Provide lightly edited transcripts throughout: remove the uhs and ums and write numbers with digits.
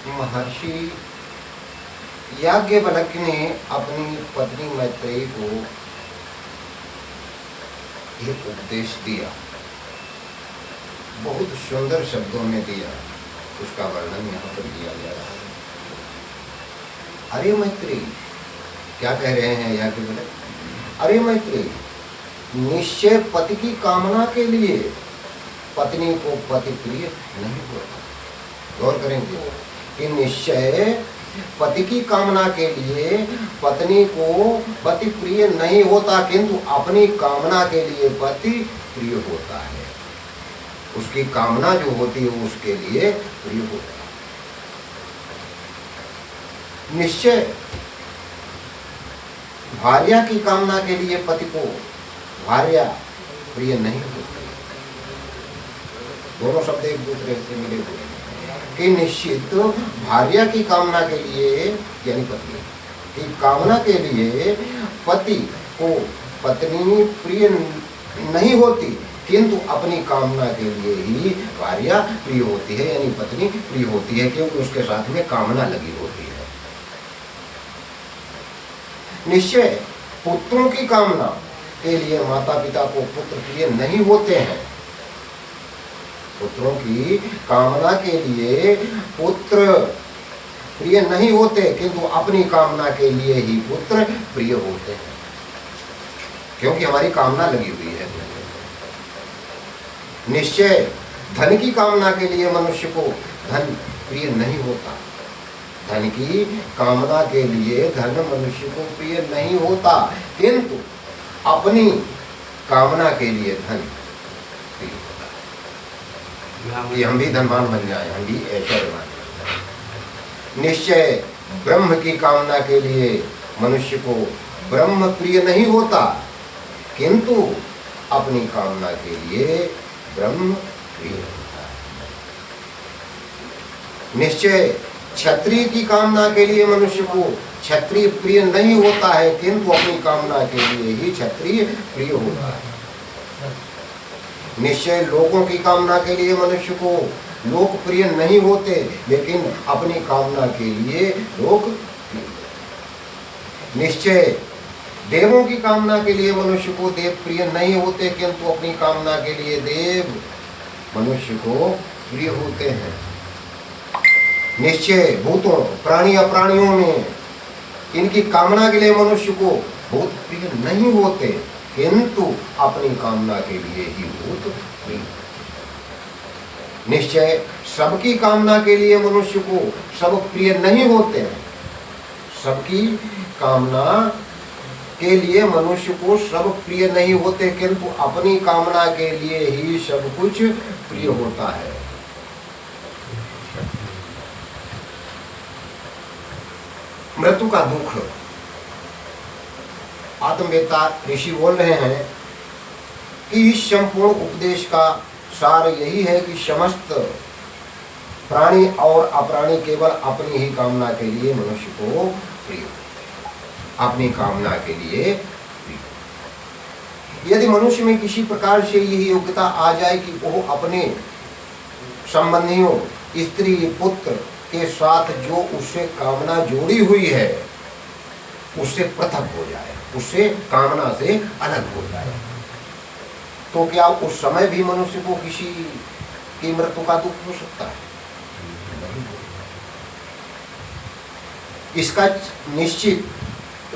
महर्षि याज्ञवल्क्य ने अपनी पत्नी मैत्रेयी को एक उपदेश दिया, बहुत सुंदर शब्दों में दिया, उसका वर्णन यहाँ पर किया जा रहा है। अरे मैत्रेयी, क्या कह रहे हैं याज्ञवल्क्य? अरे मैत्रेयी, निश्चय पति की कामना के लिए पत्नी को पति प्रिय नहीं होता। गौर करेंगे कि निश्चय पति की कामना के लिए पत्नी को पति प्रिय नहीं होता, किंतु अपनी कामना के लिए पति प्रिय होता है। उसकी कामना जो होती है उसके लिए प्रिय होता है। निश्चय भार्या की कामना के लिए पति को भार्या प्रिय नहीं होती। दोनों शब्द एक दूसरे से मिले हुए हैं कि निश्चित भार्या की कामना के लिए, यानी पत्नी की कामना के लिए पति को पत्नी प्रिय नहीं होती, किंतु अपनी कामना के लिए ही भार्या प्रिय होती है, यानी पत्नी प्रिय होती है, क्योंकि उसके साथ में कामना लगी होती है। निश्चय पुत्रों की कामना के लिए माता पिता को पुत्र प्रिय नहीं होते हैं। पुत्रों की कामना के लिए पुत्र प्रिय नहीं होते, किंतु अपनी कामना के लिए ही पुत्र प्रिय होते हैं, क्योंकि हमारी कामना लगी हुई है। निश्चय धन की कामना के लिए मनुष्य को धन प्रिय नहीं होता। धन की कामना के लिए धन मनुष्य को प्रिय नहीं होता, किंतु अपनी कामना के लिए धन प्रिय होता है कि हम भी धनवान बन जाए, हम भी ऐश्वर्यवान बन जाए। निश्चय ब्रह्म की कामना के लिए मनुष्य को ब्रह्म प्रिय नहीं होता, किंतु अपनी कामना के लिए ब्रह्म प्रिय होता है। निश्चय क्षत्रिय की कामना के लिए मनुष्य को क्षत्रिय प्रिय नहीं होता है, किंतु अपनी कामना के लिए ही क्षत्रिय प्रिय होता है। निश्चय लोगों की कामना के लिए मनुष्य को लोक प्रिय नहीं होते, लेकिन अपनी कामना के लिए लोक प्रिय। निश्चय देवों की कामना के लिए मनुष्य को देव प्रिय नहीं होते, किंतु अपनी कामना के लिए देव मनुष्य को प्रिय होते हैं। निश्चय भूतों प्राणी अप्राणियों में इनकी कामना के लिए मनुष्य को भूत प्रिय नहीं होते, किंतु अपनी कामना के लिए ही भूत प्रिय। निश्चय सबकी कामना के लिए मनुष्य को सब प्रिय नहीं होते हैं। सबकी कामना के लिए मनुष्य को सब प्रिय नहीं होते, किंतु अपनी कामना के लिए ही सब कुछ प्रिय होता है। मृत्यु का दुख। आत्मवेता ऋषि बोल रहे हैं कि इस संपूर्ण उपदेश का सार यही है कि समस्त प्राणी और अप्राणी केवल अपनी ही कामना के लिए मनुष्य को प्रिय, अपनी कामना के लिए प्रिय। यदि मनुष्य में किसी प्रकार से यही योग्यता आ जाए कि वो अपने संबंधियों, स्त्री, पुत्र के साथ जो उससे कामना जोड़ी हुई है उससे पृथक हो जाए, उससे कामना से अलग हो जाए, तो क्या उस समय भी मनुष्य को किसी की मृत्यु का दुख हो सकता है? इसका निश्चित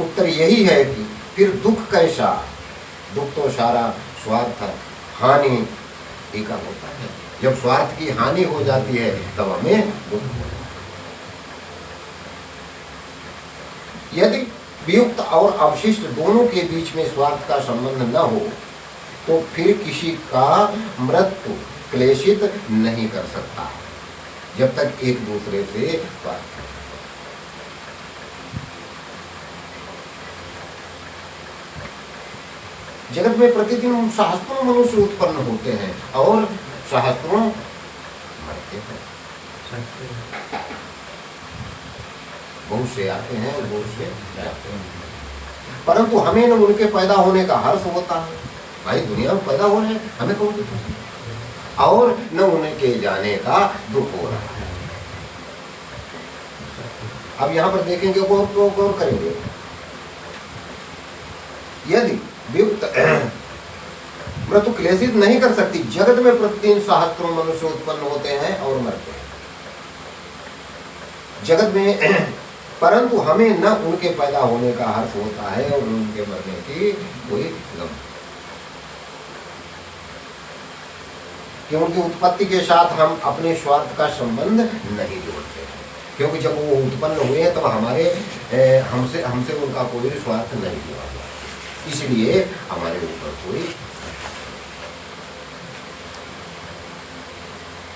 उत्तर यही है कि फिर दुख कैसा? दुख तो सारा स्वार्थ हानि ही का होता है। जब स्वार्थ की हानि हो जाती है तब हमें दुख होता है। यदि वियुक्त और अवशिष्ट दोनों के बीच में स्वार्थ का संबंध न हो तो फिर किसी का मृत्यु क्लेशित नहीं कर सकता जब तक एक दूसरे से स्वार्थ। जगत में प्रतिदिन सहस्त्रों मनुष्य उत्पन्न होते हैं और सहस्त्रों मरते हैं। बहुत से आते हैं और बहुत से जाते हैं, परंतु हमें न उनके पैदा होने का हर्ष होता है। भाई दुनिया में पैदा हो रहे हैं, हमें कौन दुख होता है? और न उनके जाने का दुख हो रहा है। अब यहाँ पर देखेंगे, गौर करेंगे, यदि वियुक्त मृत्यु क्लेशित नहीं कर सकती, जगत में प्रतिदिन सहस्त्रों मनुष्य उत्पन्न होते हैं और मरते हैं जगत में, परंतु हमें न उनके पैदा होने का हर्ष होता है और उनके मरने की कोई गम, क्योंकि उत्पत्ति के साथ हम अपने स्वार्थ का संबंध नहीं जोड़ते हैं, क्योंकि जब वो उत्पन्न हुए तब हमारे हमसे उनका कोई स्वार्थ नहीं जुड़ा हुआ, इसलिए हमारे ऊपर कोई,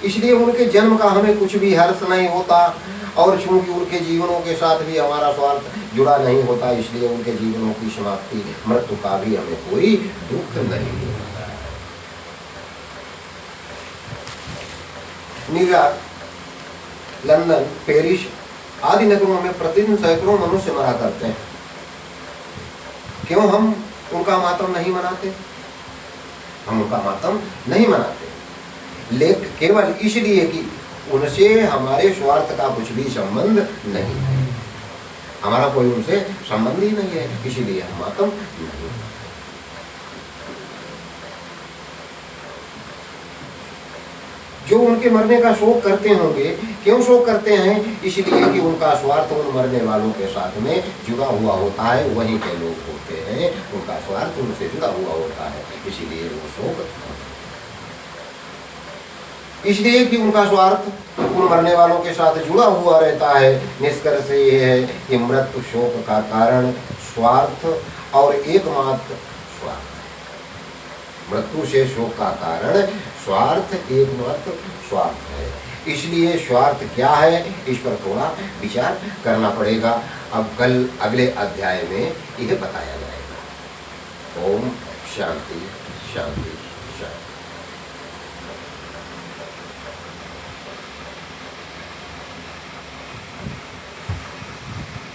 इसलिए उनके जन्म का हमें कुछ भी हर्ष नहीं होता, और चूंकि उनके जीवनों के साथ भी हमारा स्वार्थ जुड़ा नहीं होता, इसलिए उनके जीवनों की समाप्ति मृत्यु का भी हमें कोई दुख नहीं होता है। न्यूयॉर्क, लंदन, पेरिस आदि नगरों में प्रतिदिन सैकड़ों मनुष्य मरा करते हैं, क्यों हम उनका मातम नहीं मनाते? हम उनका मातम नहीं मनाते, लेकिन केवल इसलिए कि उनसे हमारे स्वार्थ का कुछ भी संबंध नहीं है, हमारा कोई उनसे संबंध ही नहीं है, इसीलिए हम मातम नहीं। जो उनके मरने का शोक करते होंगे, क्यों शोक करते हैं? इसलिए कि उनका स्वार्थ उन मरने वालों के साथ में जुड़ा हुआ होता है, वहीं के लोग होते हैं, उनका स्वार्थ उनसे जुड़ा हुआ होता है, इसीलिए वो शोक, इसलिए कि उनका स्वार्थ उन मरने वालों के साथ जुड़ा हुआ रहता है। निष्कर्ष ये है कि मृत्यु शोक का कारण स्वार्थ और एकमात्र स्वार्थ, मृत्यु से शोक का कारण स्वार्थ, एकमात्र स्वार्थ है। इसलिए स्वार्थ क्या है, इस पर थोड़ा विचार करना पड़ेगा। अब कल अगले अध्याय में यह बताया जाएगा। ओम शांति शांति शांति।